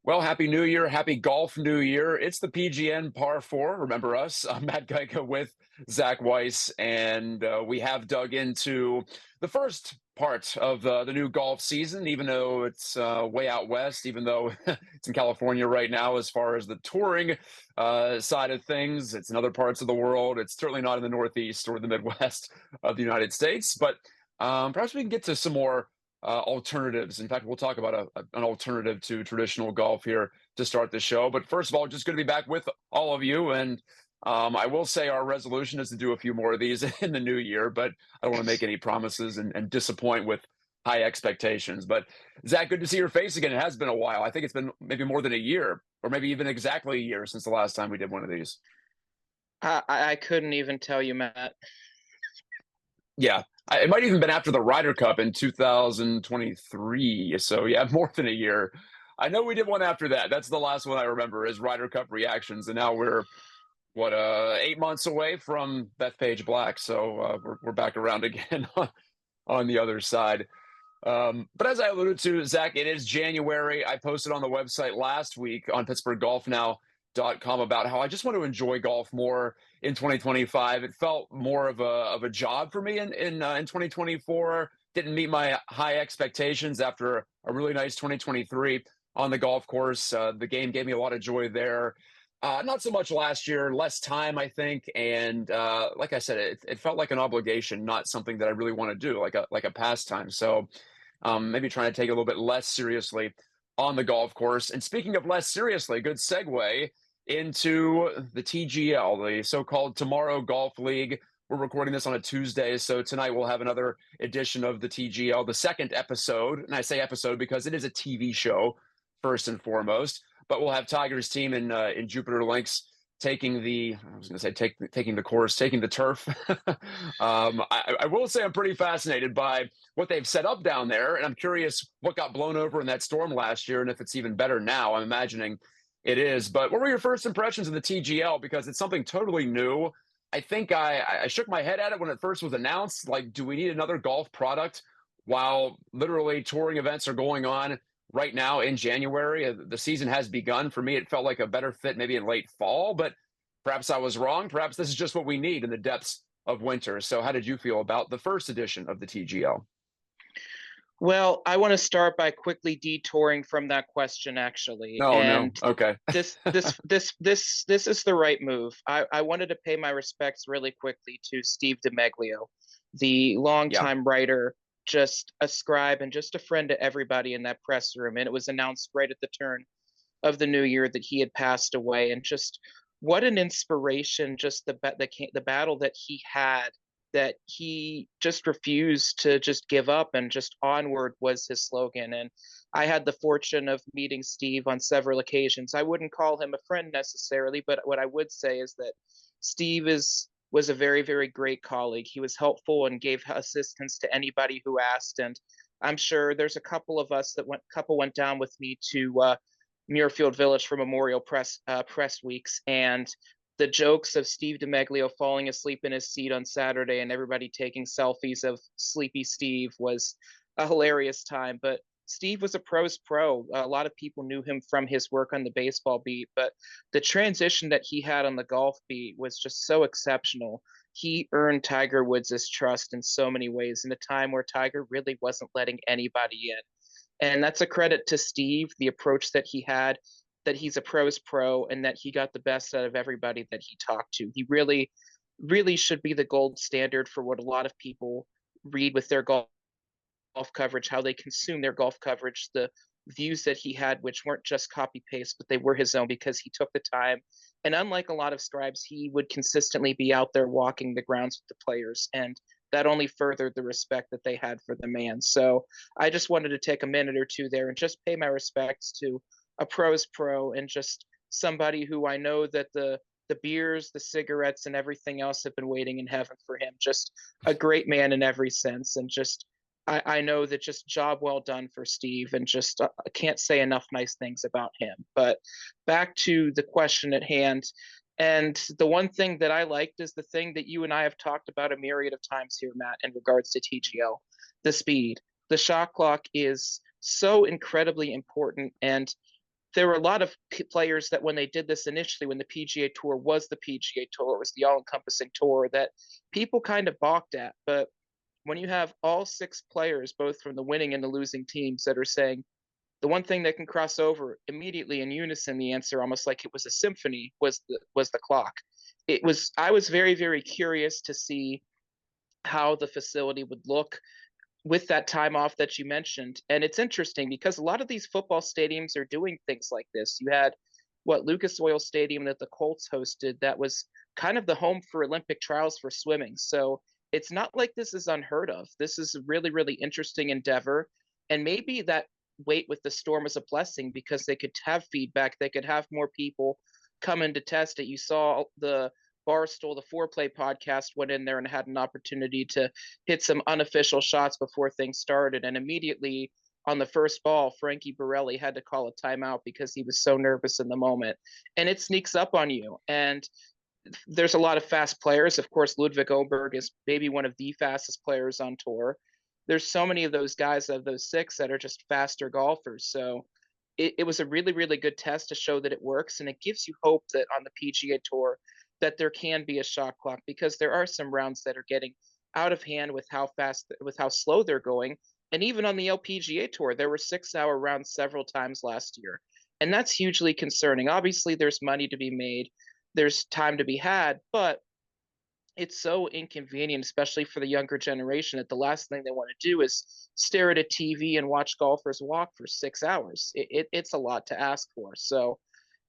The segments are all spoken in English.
Well, happy New Year. Happy Golf New Year. It's the PGN Par 4. Remember us? I'm Matt Geica with Zac Weiss, and we have dug into the first part of the new golf season, even though it's way out west, even though it's in California right now as far as the touring side of things. It's in other parts of the world. It's certainly not in the Northeast or the Midwest of the United States, but perhaps we can get to some more alternatives. In fact, we'll talk about an alternative to traditional golf here to start the show. But first of all, just going to be back with all of you. And I will say our resolution is to do a few more of these in the new year, but I don't want to make any promises and disappoint with high expectations. But Zach, good to see your face again. It has been a while. I think it's been maybe more than a year, or maybe even exactly a year since the last time we did one of these. I couldn't even tell you, Matt. Yeah, it might even been after the Ryder Cup in 2023. So yeah, more than a year. I know we did one after that. That's the last one I remember is Ryder Cup reactions, and now we're what 8 months away from Bethpage Black. So we're back around again on the other side. But as I alluded to, Zach, it is January. I posted on the website last week on Pittsburgh Golf Now.com about how I just want to enjoy golf more in 2025. It felt more of a job for me in 2024. Didn't meet my high expectations after a really nice 2023 on the golf course. The game gave me a lot of joy there. Not so much last year, less time, I think, and like I said, it felt like an obligation, not something that I really want to do, like a pastime. So maybe trying to take it a little bit less seriously on the golf course. And speaking of less seriously, good segue into the TGL, the so-called Tomorrow Golf League. We're recording this on a Tuesday, so tonight we'll have another edition of the TGL, the second episode. And I say episode because it is a TV show, first and foremost. But we'll have Tiger's team in Jupiter Links taking the, I was going to say taking the course, taking the turf. I will say I'm pretty fascinated by what they've set up down there, and I'm curious what got blown over in that storm last year, and if it's even better now. I'm imagining it is. But what were your first impressions of the TGL? Because it's something totally new. I think I shook my head at it when it first was announced. Like, do we need another golf product while literally touring events are going on right now in January? The season has begun. For me, it felt like a better fit maybe in late fall, but perhaps I was wrong. Perhaps this is just what we need in the depths of winter. So how did you feel about the first edition of the TGL? Well, I want to start by quickly detouring from that question, actually. No, no. And Okay. this is the right move. I wanted to pay my respects really quickly to Steve DeMeglio, the Yeah. longtime writer, just a scribe and just a friend to everybody in that press room. And it was announced right at the turn of the new year that he had passed away. And just what an inspiration! Just the battle that he had, that he just refused to just give up, and just onward was his slogan. And I had the fortune of meeting Steve on several occasions. I wouldn't call him a friend necessarily, but what I would say is that Steve is was a very, very great colleague. He was helpful and gave assistance to anybody who asked. And I'm sure there's a couple of us that went down with me to Muirfield Village for Memorial Press Weeks, and the jokes of Steve DeMeglio falling asleep in his seat on Saturday and everybody taking selfies of Sleepy Steve was a hilarious time. But Steve was a pro's pro. A lot of people knew him from his work on the baseball beat, but the transition that he had on the golf beat was just so exceptional. He earned Tiger Woods' trust in so many ways in a time where Tiger really wasn't letting anybody in. And that's a credit to Steve, the approach that he had, that he's a pro's pro, and that he got the best out of everybody that he talked to. He really, really should be the gold standard for what a lot of people read with their golf coverage, how they consume their golf coverage, the views that he had, which weren't just copy paste, but they were his own because he took the time. And unlike a lot of scribes, he would consistently be out there walking the grounds with the players. And that only furthered the respect that they had for the man. So I just wanted to take a minute or two there and just pay my respects to a pro's pro, and just somebody who I know that the beers, the cigarettes, and everything else have been waiting in heaven for him. Just a great man in every sense, and just I know that just job well done for Steve, and just I can't say enough nice things about him. But back to the question at hand. And the one thing that I liked is the thing that you and I have talked about a myriad of times here, Matt, in regards to TGL, the speed. The shot clock is so incredibly important. And there were a lot of players that when they did this initially, when the PGA Tour was the PGA Tour, it was the all-encompassing tour that people kind of balked at. But when you have all six players, both from the winning and the losing teams, that are saying the one thing that can cross over immediately in unison, the answer, almost like it was a symphony, was the clock. It was I was very, very curious to see how the facility would look with that time off that you mentioned. And it's interesting because a lot of these football stadiums are doing things like this. You had Lucas Oil Stadium that the Colts hosted, that was kind of the home for Olympic trials for swimming. So it's not like this is unheard of. This is a really, really interesting endeavor. And maybe that wait with the storm was a blessing because they could have feedback, they could have more people come in to test it. You saw the Barstool, the Foreplay podcast, went in there and had an opportunity to hit some unofficial shots before things started. And immediately on the first ball, Frankie Borelli had to call a timeout because he was so nervous in the moment. And it sneaks up on you. And there's a lot of fast players. Of course, Ludwig Oberg is maybe one of the fastest players on tour. There's so many of those guys, of those six, that are just faster golfers. So it was a really, really good test to show that it works. And it gives you hope that on the PGA Tour, that there can be a shot clock, because there are some rounds that are getting out of hand with how slow they're going. And even on the LPGA Tour, there were 6-hour rounds several times last year. And that's hugely concerning. Obviously, there's money to be made, there's time to be had, but it's so inconvenient, especially for the younger generation, that the last thing they want to do is stare at a TV and watch golfers walk for 6 hours. It's a lot to ask for. So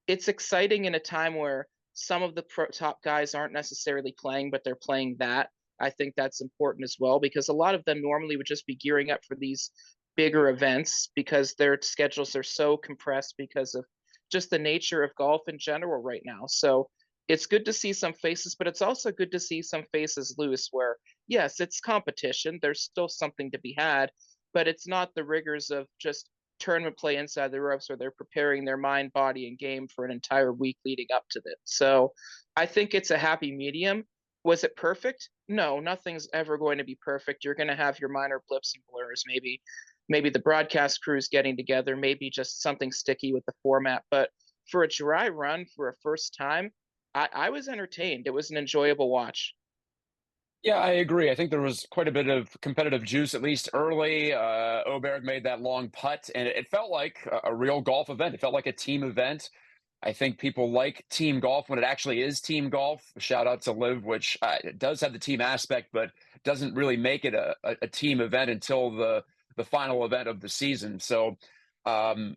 it's exciting in a time where some of the top guys aren't necessarily playing, but they're playing that. I think that's important as well, because a lot of them normally would just be gearing up for these bigger events because their schedules are so compressed because of just the nature of golf in general right now. So it's good to see some faces, but it's also good to see some faces loose where, yes, it's competition. There's still something to be had, but it's not the rigors of just tournament play inside the ropes where they're preparing their mind, body, and game for an entire week leading up to it. So I think it's a happy medium. Was it perfect? No, nothing's ever going to be perfect. You're going to have your minor blips and blurs. Maybe the broadcast crews getting together, maybe just something sticky with the format. But for a dry run for a first time, I was entertained. It was an enjoyable watch. Yeah, I agree. I think there was quite a bit of competitive juice, at least early. Oberg made that long putt, and it felt like a real golf event. It felt like a team event. I think people like team golf when it actually is team golf. Shout out to Liv, which it does have the team aspect, but doesn't really make it a team event until the final event of the season. So um,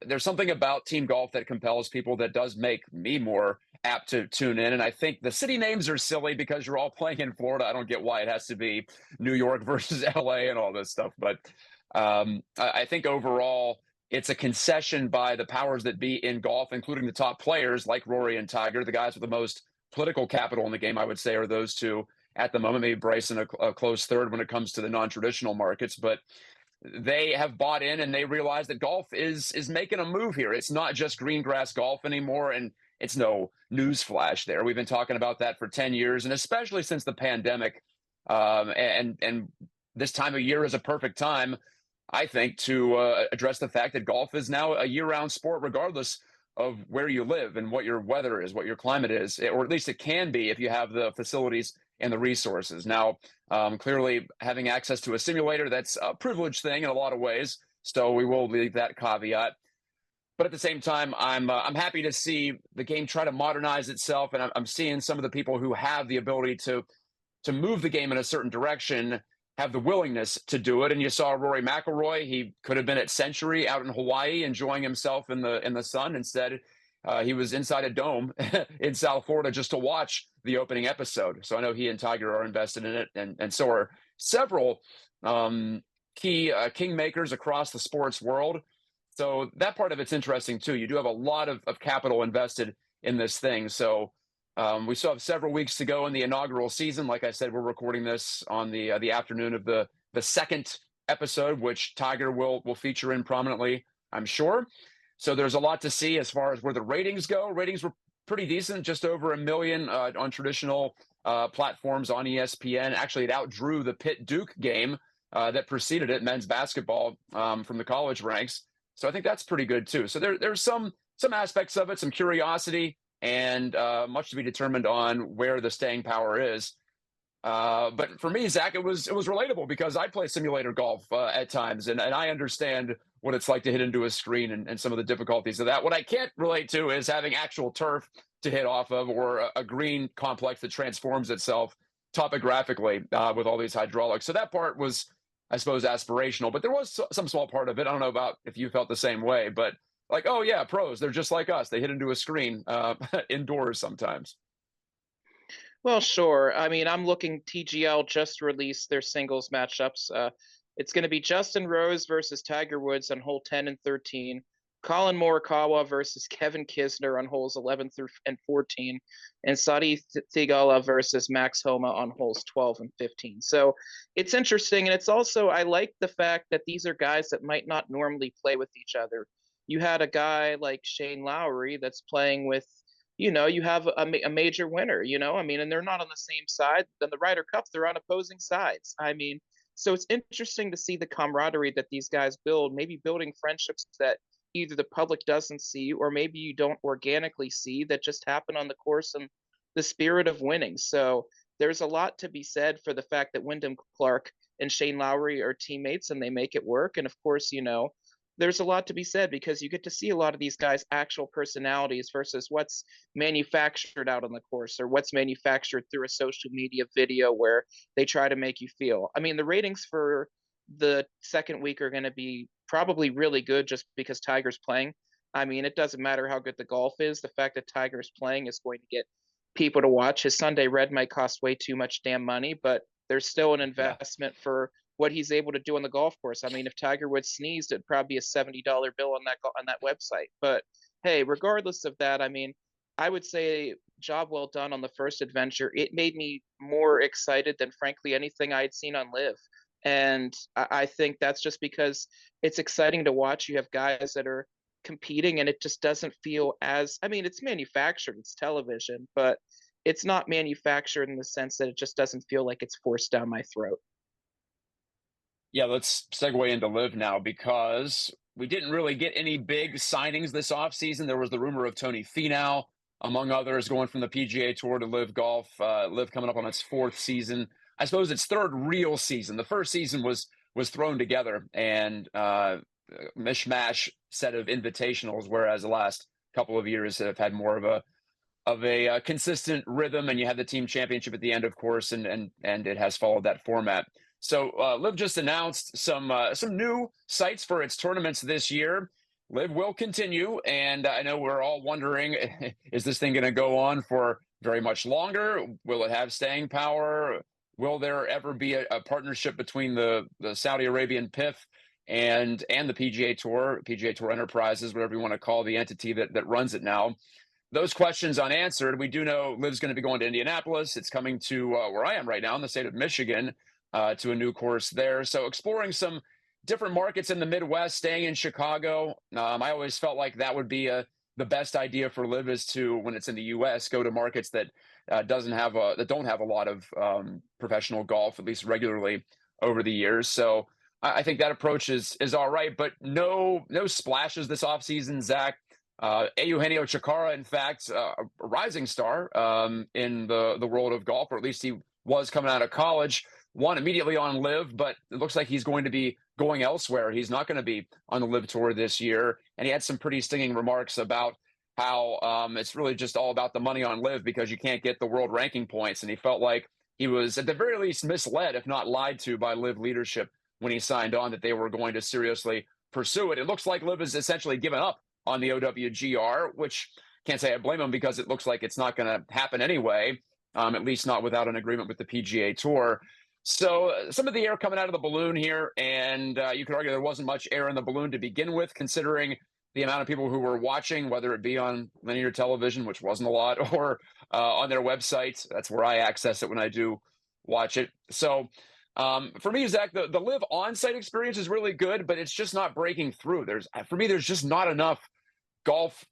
there's something about team golf that compels people, that does make me more apt to tune in. And I think the city names are silly because you're all playing in Florida. I don't get why it has to be New York versus LA and all this stuff. But I think overall, it's a concession by the powers that be in golf, including the top players like Rory and Tiger. The guys with the most political capital in the game, I would say, are those two at the moment. Maybe Bryson a close third when it comes to the non-traditional markets. But they have bought in and they realize that golf is making a move here. It's not just green grass golf anymore, and it's no news flash there. We've been talking about that for 10 years, and especially since the pandemic. And this time of year is a perfect time, I think, to address the fact that golf is now a year-round sport, regardless of where you live and what your weather is, what your climate is, or at least it can be if you have the facilities and the resources. Now, clearly, having access to a simulator, that's a privileged thing in a lot of ways. So we will leave that caveat. But at the same time, I'm happy to see the game try to modernize itself, and I'm seeing some of the people who have the ability to move the game in a certain direction have the willingness to do it. And you saw Rory McIlroy; he could have been at Century out in Hawaii enjoying himself in the sun. Instead, he was inside a dome in South Florida just to watch the opening episode. So I know he and Tiger are invested in it, and so are several key kingmakers across the sports world. So that part of it's interesting too. You do have a lot of capital invested in this thing. So we still have several weeks to go in the inaugural season. Like I said, we're recording this on the afternoon of the second episode, which Tiger will feature in prominently, I'm sure. So there's a lot to see as far as where the ratings go. Ratings were pretty decent, just over 1 million on traditional platforms on ESPN. Actually, it outdrew the Pitt Duke game that preceded it, men's basketball from the college ranks. So I think that's pretty good too. So there's some aspects of it, some curiosity, and much to be determined on where the staying power is. But for me, Zach, it was relatable because I play simulator golf at times, and I understand what it's like to hit into a screen and some of the difficulties of that. What I can't relate to is having actual turf to hit off of, or a green complex that transforms itself topographically with all these hydraulics. So that part was, I suppose, aspirational. But there was some small part of it. I don't know about if you felt the same way, but like, oh yeah, pros, they're just like us. They hit into a screen indoors sometimes. Well, sure. I mean, I'm looking. TGL just released their singles matchups. It's going to be Justin Rose versus Tiger Woods on hole 10 and 13. Colin Morikawa versus Kevin Kisner on holes 11 through and 14, and Sadi Thigala versus Max Homa on holes 12 and 15. So it's interesting, and it's also I like the fact that these are guys that might not normally play with each other. You had a guy like Shane Lowry that's playing with, you have a major winner, I mean, and they're not on the same side. Then the Ryder Cup, they're on opposing sides. I mean, so it's interesting to see the camaraderie that these guys build, maybe building friendships that either the public doesn't see or maybe you don't organically see that just happen on the course and the spirit of winning. So there's a lot to be said for the fact that Wyndham Clark and Shane Lowry are teammates and they make it work. And of course, there's a lot to be said because you get to see a lot of these guys' actual personalities versus what's manufactured out on the course or what's manufactured through a social media video where they try to make you feel. I mean, the ratings for the second week are going to be probably really good just because Tiger's playing. I mean, it doesn't matter how good the golf is. The fact that Tiger's playing is going to get people to watch. His Sunday Red might cost way too much damn money, but there's still an Yeah. investment for what he's able to do on the golf course. I mean, if Tiger Woods sneezed, it'd probably be a $70 bill on that website. But hey, regardless of that, I mean, I would say job well done on the first adventure. It made me more excited than frankly anything I had seen on Live. And I think that's just because it's exciting to watch. You have guys that are competing and it just doesn't feel as, I mean, it's manufactured, it's television, but it's not manufactured in the sense that it just doesn't feel like it's forced down my throat. Yeah, let's segue into Live now because we didn't really get any big signings this offseason. There was the rumor of Tony Finau, among others, going from the PGA Tour to Live Golf. Live coming up on its fourth season. I suppose its third real season. The first season was thrown together and mishmash set of invitationals, whereas the last couple of years have had more of a consistent rhythm, and you had the team championship at the end, of course, and it has followed that format. So Liv just announced some new sites for its tournaments this year. Liv will continue, and I know we're all wondering: is this thing going to go on for very much longer? Will it have staying power? Will there ever be a partnership between the Saudi Arabian PIF and the PGA Tour Enterprises, whatever you want to call the entity that runs it now? Those questions unanswered. We do know Liv's going to be going to Indianapolis. It's coming to where I am right now in the state of Michigan to a new course there. So exploring some different markets in the Midwest, staying in Chicago. I always felt like that would be the best idea for Liv is to, when it's in the U.S., go to markets that don't have a lot of professional golf, at least regularly over the years. So I think that approach is all right, but no splashes this offseason, Zach. Eugenio Chacarra, in fact, a rising star in the world of golf, or at least he was coming out of college, won immediately on Live, but it looks like he's going to be going elsewhere. He's not going to be on the Live Tour this year. And he had some pretty stinging remarks about how it's really just all about the money on Live because you can't get the world ranking points. And he felt like he was at the very least misled, if not lied to, by Live leadership when he signed on that they were going to seriously pursue it. It looks like Live has essentially given up on the OWGR, which can't say I blame him because it looks like it's not going to happen anyway, at least not without an agreement with the PGA Tour. So some of the air coming out of the balloon here, and you could argue there wasn't much air in the balloon to begin with, considering the amount of people who were watching, whether it be on linear television, which wasn't a lot, or on their website. That's where I access it when I do watch it. So for me, Zach, the Live on-site experience is really good, but it's just not breaking through. For me, there's just not enough golf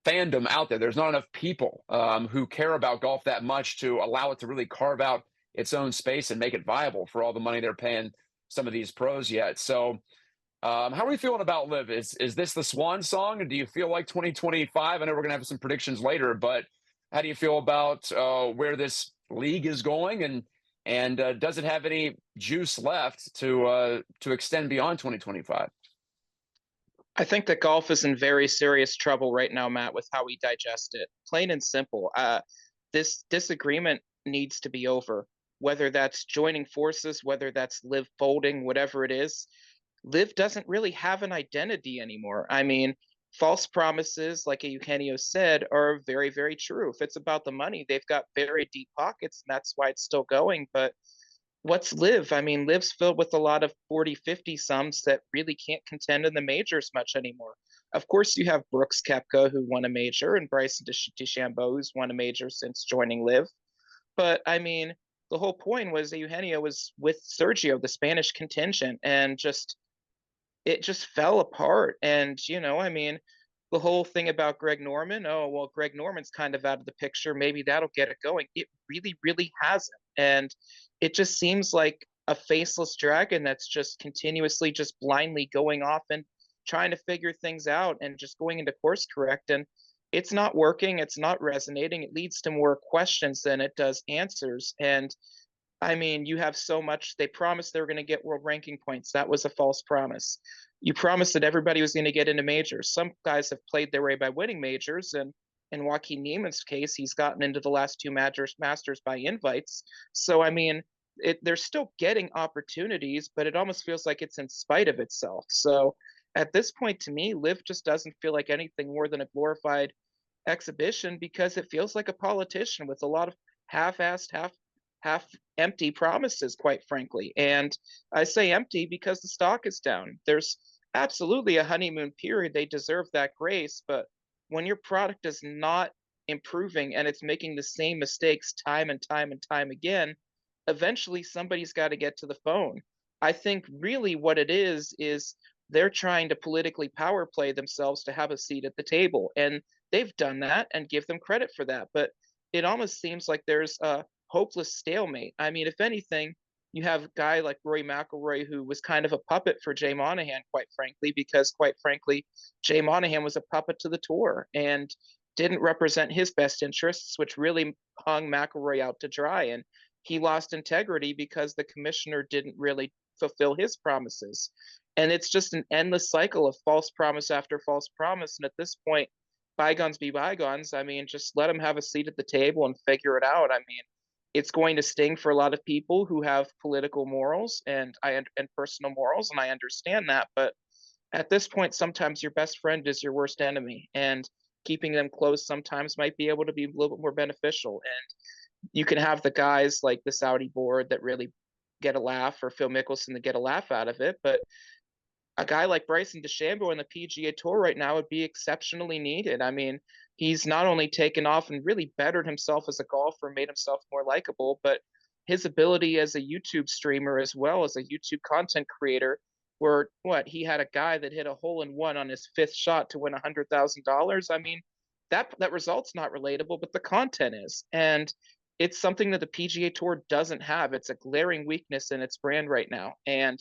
fandom out there. There's not enough people who care about golf that much to allow it to really carve out its own space and make it viable for all the money they're paying some of these pros yet. So How are we feeling about Live? Is this the swan song, and do you feel like 2025? I know we're gonna have some predictions later, but how do you feel about where this league is going, and does it have any juice left to extend beyond 2025? I think that golf is in very serious trouble right now, Matt, with how we digest it. Plain and simple. This disagreement needs to be over. Whether that's joining forces, whether that's Live folding, whatever it is, Live doesn't really have an identity anymore. I mean, false promises, like Eugenio said, are very, very true. If it's about the money, they've got very deep pockets, and that's why it's still going. But what's Live? I mean, Live's filled with a lot of 40, 50 sums that really can't contend in the majors much anymore. Of course, you have Brooks Koepka, who won a major, and Bryson DeChambeau, who's won a major since joining Live. But I mean, the whole point was that Eugenio was with Sergio, the Spanish contingent, and just it just fell apart. And, I mean, the whole thing about Greg Norman, oh, well, Greg Norman's kind of out of the picture. Maybe that'll get it going. It really, really hasn't. And it just seems like a faceless dragon that's just continuously just blindly going off and trying to figure things out and just going into course correct. And it's not working. It's not resonating. It leads to more questions than it does answers. And I mean, you have so much. They promised they were going to get world ranking points. That was a false promise. You promised that everybody was going to get into majors. Some guys have played their way by winning majors, and in Joaquin Niemann's case, he's gotten into the last two masters by invites. So I mean, they're still getting opportunities, but it almost feels like it's in spite of itself. So at this point, to me, Live just doesn't feel like anything more than a glorified exhibition because it feels like a politician with a lot of half-assed, half empty promises, quite frankly. And I say empty because the stock is down. There's absolutely a honeymoon period. They deserve that grace. But when your product is not improving and it's making the same mistakes time and time and time again, eventually somebody's got to get to the phone. I think really what it is they're trying to politically power play themselves to have a seat at the table. And they've done that and give them credit for that. But it almost seems like there's a hopeless stalemate. I mean, if anything, you have a guy like Rory McIlroy who was kind of a puppet for Jay Monahan, quite frankly, because quite frankly, Jay Monahan was a puppet to the tour and didn't represent his best interests, which really hung McIlroy out to dry. And he lost integrity because the commissioner didn't really fulfill his promises. And it's just an endless cycle of false promise after false promise. And at this point, bygones be bygones. I mean, just let them have a seat at the table and figure it out. I mean, it's going to sting for a lot of people who have political morals and personal morals, and I understand that. But at this point, sometimes your best friend is your worst enemy, and keeping them close sometimes might be able to be a little bit more beneficial. And you can have the guys like the Saudi board that really get a laugh, or Phil Mickelson that get a laugh out of it, but a guy like Bryson DeChambeau in the PGA Tour right now would be exceptionally needed. I mean, he's not only taken off and really bettered himself as a golfer, made himself more likable, but his ability as a YouTube streamer as well as a YouTube content creator, where he had a guy that hit a hole in one on his fifth shot to win $100,000. I mean, that result's not relatable, but the content is, and it's something that the PGA Tour doesn't have. It's a glaring weakness in its brand right now, and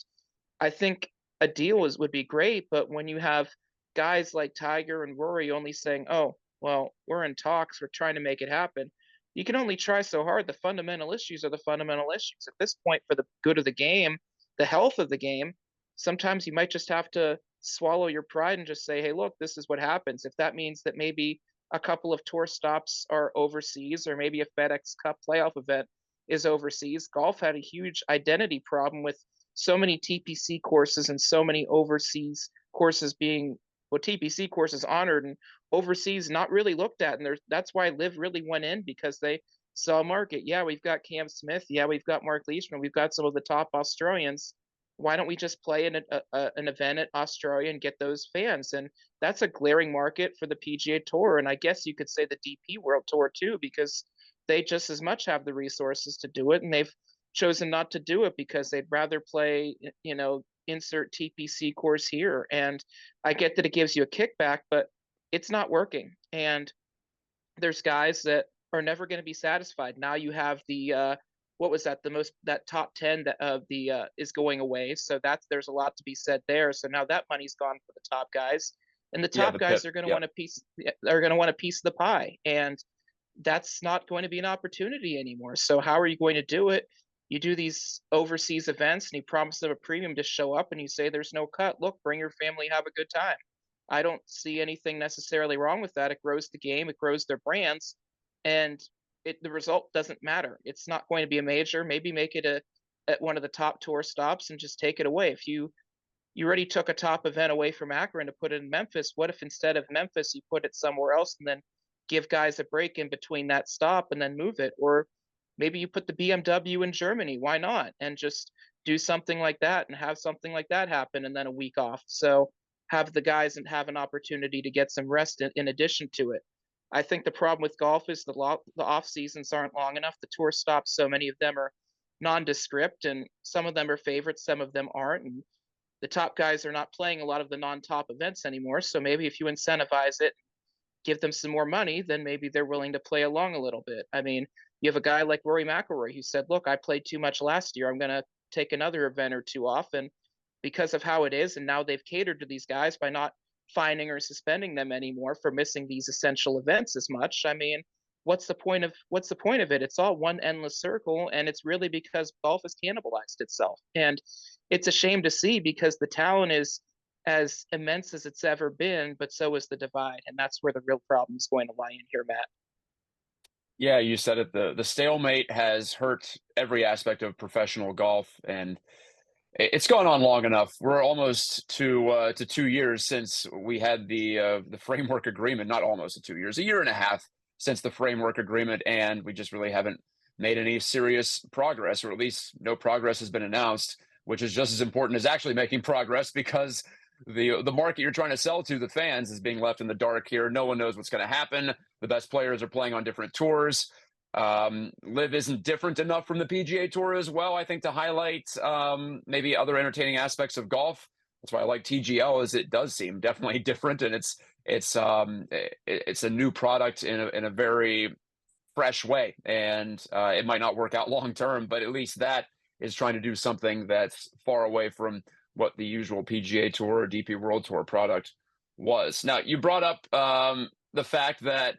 I think a deal would be great, but when you have guys like Tiger and Rory only saying, "Oh, well, we're in talks, we're trying to make it happen," you can only try so hard. The fundamental issues are the fundamental issues. At this point, for the good of the game, the health of the game, sometimes you might just have to swallow your pride and just say, "Hey, look, this is what happens." If that means that maybe a couple of tour stops are overseas, or maybe a FedEx Cup playoff event is overseas. Golf had a huge identity problem with so many TPC courses and so many overseas courses being, well, TPC courses honored and overseas not really looked at. And that's why Live really went in, because they saw a market. Yeah, we've got Cam Smith. Yeah, we've got Mark Leishman. We've got some of the top Australians. Why don't we just play an event at Australia and get those fans? And that's a glaring market for the PGA Tour. And I guess you could say the DP World Tour too, because they just as much have the resources to do it. And they've chosen not to do it because they'd rather play, insert TPC course here. And I get that it gives you a kickback, but it's not working. And there's guys that are never going to be satisfied. Now you have the what was that? That top 10 that of the is going away. So there's a lot to be said there. So now that money's gone for the top guys, and the Yeah, top the guys pit. are going to Yeah. want a piece. Are going to want a piece of the pie, and that's not going to be an opportunity anymore. So how are you going to do it? You do these overseas events and you promise them a premium to show up and you say there's no cut. Look, bring your family, have a good time. I don't see anything necessarily wrong with that. It grows the game, it grows their brands, and the result doesn't matter. It's not going to be a major. Maybe make it at one of the top tour stops and just take it away. If you already took a top event away from Akron to put it in Memphis, what if instead of Memphis you put it somewhere else and then give guys a break in between that stop and then move it? Or maybe you put the BMW in Germany. Why not? And just do something like that and have something like that happen and then a week off. So have the guys and have an opportunity to get some rest in addition to it. I think the problem with golf is the off seasons aren't long enough. The tour stops, so many of them are nondescript, and some of them are favorites, some of them aren't. And the top guys are not playing a lot of the non-top events anymore. So maybe if you incentivize it, give them some more money, then maybe they're willing to play along a little bit. I mean, you have a guy like Rory McIlroy who said, "Look, I played too much last year. I'm going to take another event or two off." And because of how it is, and now they've catered to these guys by not fining or suspending them anymore for missing these essential events as much. I mean, what's the point of it? It's all one endless circle, and it's really because golf has cannibalized itself. And it's a shame to see because the talent is as immense as it's ever been, but so is the divide, and that's where the real problem is going to lie in here, Matt. Yeah, you said it. The stalemate has hurt every aspect of professional golf, and it's gone on long enough. We're almost to 2 years since we had the framework agreement. Not almost to 2 years, a year and a half since the framework agreement, and we just really haven't made any serious progress, or at least no progress has been announced, which is just as important as actually making progress because the market you're trying to sell to the fans is being left in the dark here. No one knows what's going to happen. The best players are playing on different tours. Live isn't different enough from the PGA Tour as well, I think, to highlight maybe other entertaining aspects of golf. That's why I like TGL, is it does seem definitely different, and it's a new product in a very fresh way, and it might not work out long term, but at least that is trying to do something that's far away from what the usual PGA Tour or DP World Tour product was. Now, you brought up the fact that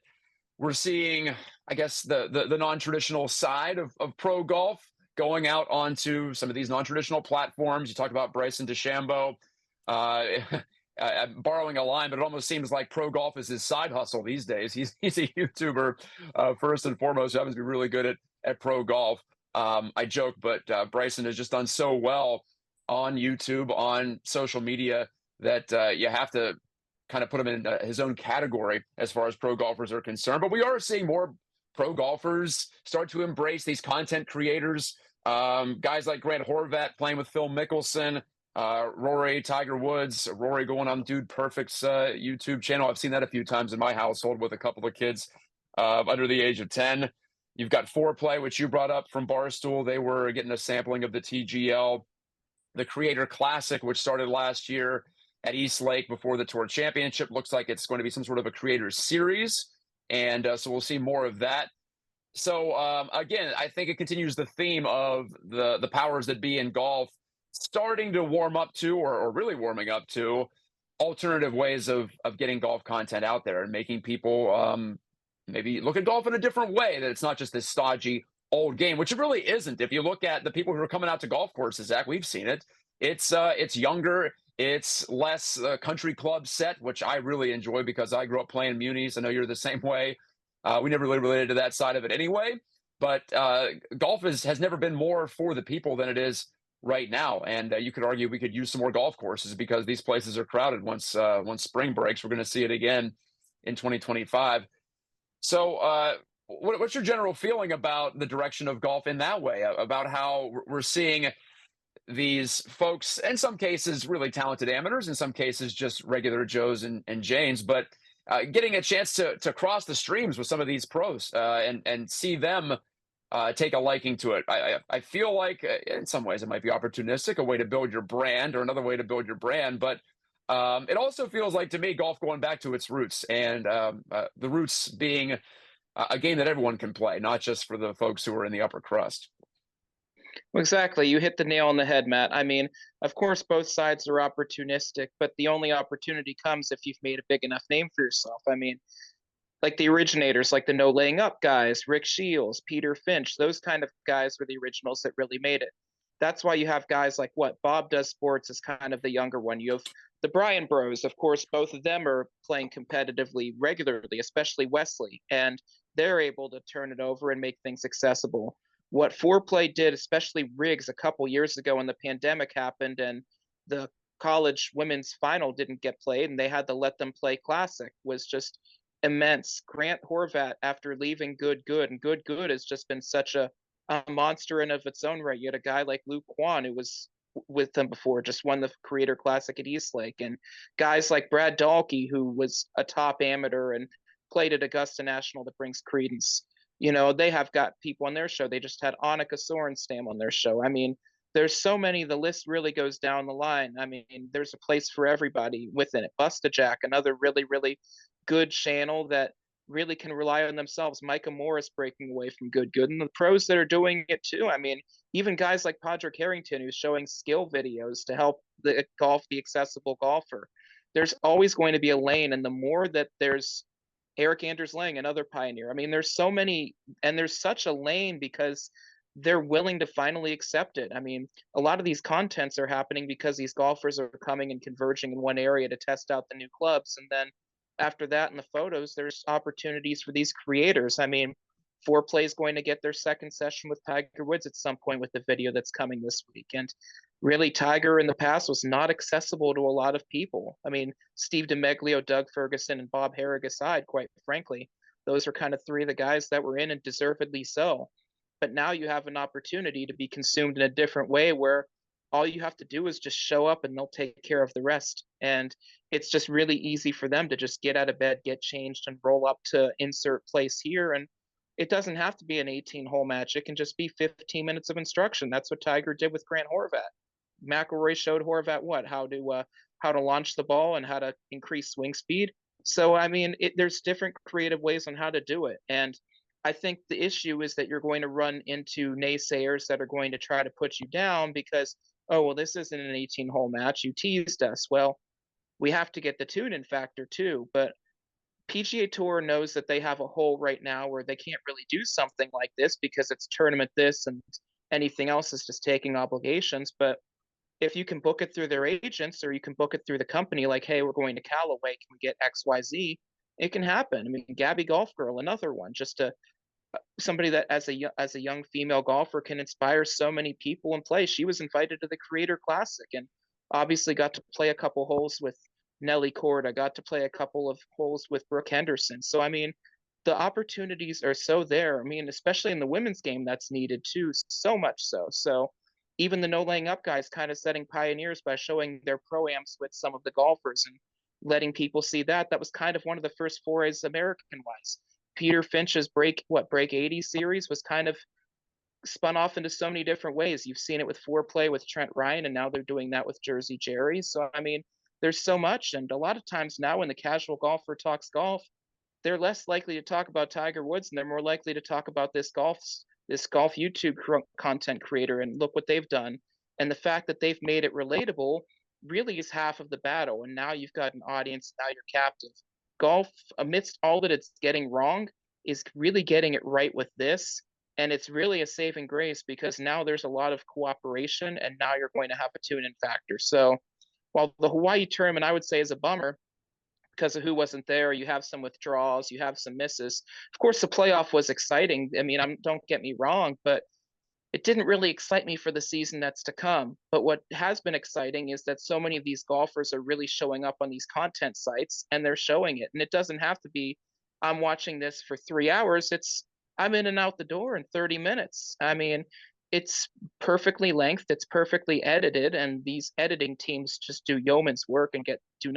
we're seeing, I guess, the non-traditional side of pro golf going out onto some of these non-traditional platforms. You talked about Bryson DeChambeau. I'm borrowing a line, but it almost seems like pro golf is his side hustle these days. He's a YouTuber first and foremost, who happens to be really good at pro golf. I joke, but Bryson has just done so well on YouTube, on social media, that you have to kind of put him in his own category as far as pro golfers are concerned. But we are seeing more pro golfers start to embrace these content creators. Guys like Grant Horvat playing with Phil Mickelson, Rory, Tiger Woods, Rory going on Dude Perfect's YouTube channel. I've seen that a few times in my household with a couple of kids under the age of 10. You've got Foreplay, which you brought up from Barstool. They were getting a sampling of the TGL. The Creator Classic, which started last year at East Lake before the Tour Championship, looks like it's going to be some sort of a Creator Series. And so we'll see more of that. So again, I think it continues the theme of the powers that be in golf starting to warm up to, or really warming up to, alternative ways of getting golf content out there and making people maybe look at golf in a different way, that it's not just this stodgy old game, which it really isn't. If you look at the people who are coming out to golf courses, Zach, we've seen it. It's younger. It's less country club set, which I really enjoy because I grew up playing munis. I know you're the same way. We never really related to that side of it anyway. But golf has never been more for the people than it is right now. And you could argue we could use some more golf courses because these places are crowded once spring breaks. We're going to see it again in 2025. So what's your general feeling about the direction of golf in that way, about how we're seeing these folks, in some cases really talented amateurs, in some cases just regular Joes and Janes, but getting a chance to cross the streams with some of these pros and see them take a liking to it. I feel like in some ways it might be opportunistic, a way to build your brand or another way to build your brand, but it also feels like to me golf going back to its roots, and the roots being a game that everyone can play, not just for the folks who are in the upper crust. Well, exactly. You hit the nail on the head, Matt. I mean, of course, both sides are opportunistic, but the only opportunity comes if you've made a big enough name for yourself. I mean, like the originators, like the no laying up guys, Rick Shields, Peter Finch, those kind of guys were the originals that really made it. That's why you have guys like what Bob Does Sports is kind of the younger one. You have the Bryan Bros, of course, both of them are playing competitively regularly, especially Wesley, and they're able to turn it over and make things accessible. What Foreplay did, especially Riggs, a couple years ago when the pandemic happened and the college women's final didn't get played and they had to let them play classic, was just immense. Grant Horvat, after leaving Good, and Good has just been such a monster in of its own right. You had a guy like Luke Kwan, who was with them before, just won the Creator Classic at Eastlake, and guys like Brad Dahlke, who was a top amateur and played at Augusta National, that brings credence. You know, they have got people on their show. They just had Annika Sorenstam on their show. I mean, there's so many. The list really goes down the line. I mean, there's a place for everybody within it. Busta Jack, another really good channel that really can rely on themselves. Micah Morris breaking away from Good, and the pros that are doing it too. I mean, even guys like Padraig Harrington, who's showing skill videos to help the golf the accessible golfer. There's always going to be a lane, and the more that there's Eric Anders Lang, another pioneer. I mean, there's so many, and there's such a lane because they're willing to finally accept it. I mean, a lot of these contents are happening because these golfers are coming and converging in one area to test out the new clubs. And then after that, in the photos, there's opportunities for these creators. I mean, Foreplay is going to get their second session with Tiger Woods at some point with the video that's coming this week. And really, Tiger in the past was not accessible to a lot of people. I mean, Steve DeMeglio, Doug Ferguson, and Bob Herrig aside, quite frankly, those are kind of three of the guys that were in, and deservedly so. But now you have an opportunity to be consumed in a different way where all you have to do is just show up and they'll take care of the rest. And it's just really easy for them to just get out of bed, get changed, and roll up to insert place here. And it doesn't have to be an 18-hole match. It can just be 15 minutes of instruction. That's what Tiger did with Grant Horvat. McIlroy showed Horvat what how to launch the ball and how to increase swing speed. So I mean, there's different creative ways on how to do it, and I think the issue is that you're going to run into naysayers that are going to try to put you down because, oh well, this isn't an 18-hole match. You teased us. Well, we have to get the tune-in factor too, but PGA Tour knows that they have a hole right now where they can't really do something like this because it's tournament this and anything else is just taking obligations. But if you can book it through their agents or you can book it through the company, like, hey, we're going to Callaway, can we get XYZ? It can happen. I mean, Gabby Golf Girl, another one, just a somebody that as a young female golfer can inspire so many people and play. She was invited to the Creator Classic and obviously got to play a couple holes with Nelly Corda, got to play a couple of holes with Brooke Henderson. So I mean, the opportunities are so there. I mean, especially in the women's game, that's needed too, so much so. So even the no laying up guys kind of setting pioneers by showing their pro-ams with some of the golfers and letting people see that. That was kind of one of the first forays American wise. Peter Finch's break 80 series was kind of spun off into so many different ways. You've seen it with Foreplay with Trent Ryan, and now they're doing that with Jersey Jerry. So I mean, there's so much, and a lot of times now when the casual golfer talks golf, they're less likely to talk about Tiger Woods and they're more likely to talk about this golf YouTube content creator and look what they've done. And the fact that they've made it relatable really is half of the battle. And now you've got an audience, now you're captive. Golf, amidst all that it's getting wrong, is really getting it right with this. And it's really a saving grace because now there's a lot of cooperation and now you're going to have a tune in factor. So while the Hawaii tournament, I would say, is a bummer, because of who wasn't there. You have some withdrawals, you have some misses. Of course, the playoff was exciting. I mean, don't get me wrong, but it didn't really excite me for the season that's to come. But what has been exciting is that so many of these golfers are really showing up on these content sites and they're showing it. And it doesn't have to be, I'm watching this for 3 hours. It's, I'm in and out the door in 30 minutes. I mean, it's perfectly lengthed, it's perfectly edited, and these editing teams just do yeoman's work and do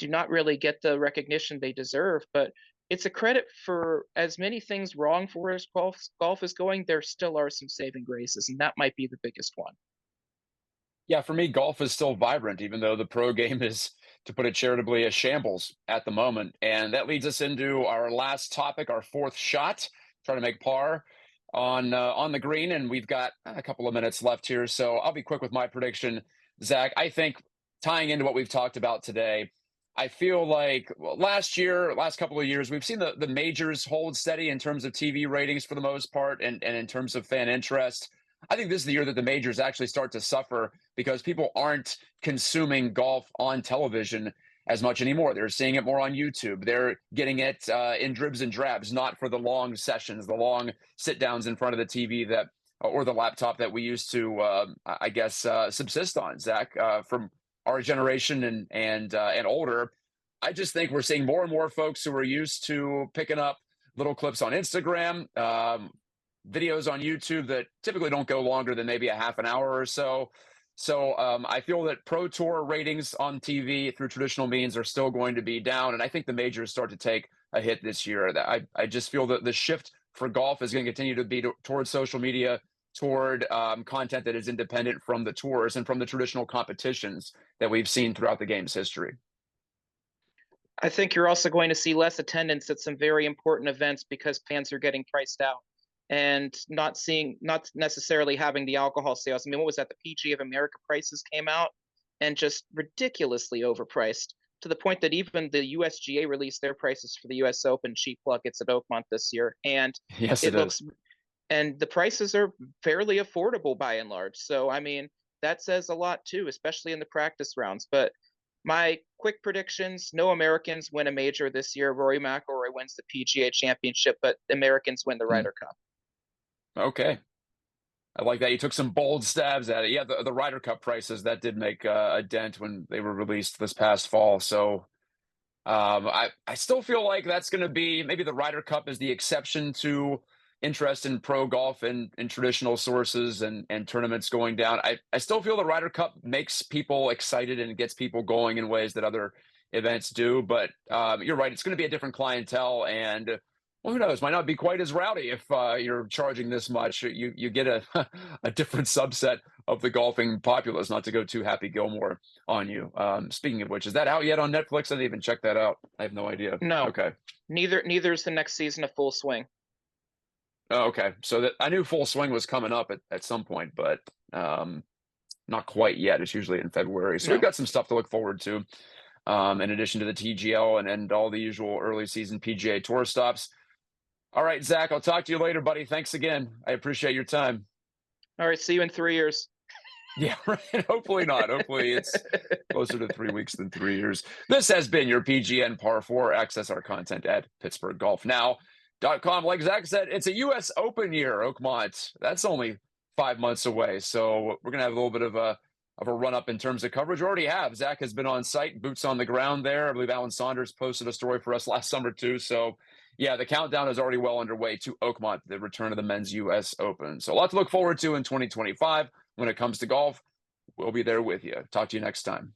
not really get the recognition they deserve. But it's a credit for as many things wrong for as golf is going, there still are some saving graces, and that might be the biggest one. Yeah, for me, golf is still vibrant, even though the pro game is, to put it charitably, a shambles at the moment. And that leads us into our last topic, our fourth shot, trying to make par. on the green, and we've got a couple of minutes left here, so I'll be quick with my prediction. Zach, I think tying into what we've talked about today, I feel like last couple of years, we've seen the majors hold steady in terms of TV ratings for the most part, and in terms of fan interest. I think this is the year that the majors actually start to suffer because people aren't consuming golf on television as much anymore. They're seeing it more on YouTube. They're getting it in dribs and drabs, not for the long sessions, the long sit downs in front of the TV that or the laptop that we used to, I guess, subsist on. Zach, from our generation and older, I just think we're seeing more and more folks who are used to picking up little clips on Instagram, videos on YouTube that typically don't go longer than maybe a half an hour or so. So I feel that Pro Tour ratings on TV through traditional means are still going to be down, and I think the majors start to take a hit this year. I just feel that the shift for golf is going to continue to be towards social media, toward content that is independent from the tours and from the traditional competitions that we've seen throughout the game's history. I think you're also going to see less attendance at some very important events because fans are getting priced out and not necessarily having the alcohol sales. I mean, what was that? The PGA of America prices came out and just ridiculously overpriced to the point that even the USGA released their prices for the US Open cheap plug. It's at Oakmont this year. And Yes, it it is. looks, and the prices are fairly affordable by and large. So, I mean, that says a lot too, especially in the practice rounds. But my quick predictions: no Americans win a major this year. Rory McIlroy wins the PGA Championship, but Americans win the Hmm. Ryder Cup. Okay. I like that. You took some bold stabs at it. Yeah, the Ryder Cup prices, that did make a dent when they were released this past fall. So I still feel like that's going to be maybe the Ryder Cup is the exception to interest in pro golf and traditional sources and tournaments going down. I still feel the Ryder Cup makes people excited and gets people going in ways that other events do. But you're right; it's going to be a different clientele, and well, who knows? Might not be quite as rowdy if you're charging this much. You get a a different subset of the golfing populace. Not to go too Happy Gilmore on you. Speaking of which, is that out yet on Netflix? I didn't even check that out. I have no idea. No, Okay. neither is the next season of Full Swing. Oh, okay. So that I knew Full Swing was coming up at some point, but not quite yet. It's usually in February. So we've No. got some stuff to look forward to. In addition to the TGL and all the usual early season PGA Tour stops. All right, Zach, I'll talk to you later, buddy. Thanks again. I appreciate your time. All right, see you in 3 years. Yeah, right. Hopefully not. Hopefully it's closer to 3 weeks than 3 years. This has been your PGN Par 4. Access our content at PittsburghGolfNow.com. Like Zach said, it's a U.S. Open year, Oakmont. That's only 5 months away. So we're going to have a little bit of a run up in terms of coverage. We already have. Zach has been on site, boots on the ground there. I believe Alan Saunders posted a story for us last summer too. So yeah, the countdown is already well underway to Oakmont, the return of the men's U.S. Open. So a lot to look forward to in 2025 when it comes to golf. We'll be there with you. Talk to you next time.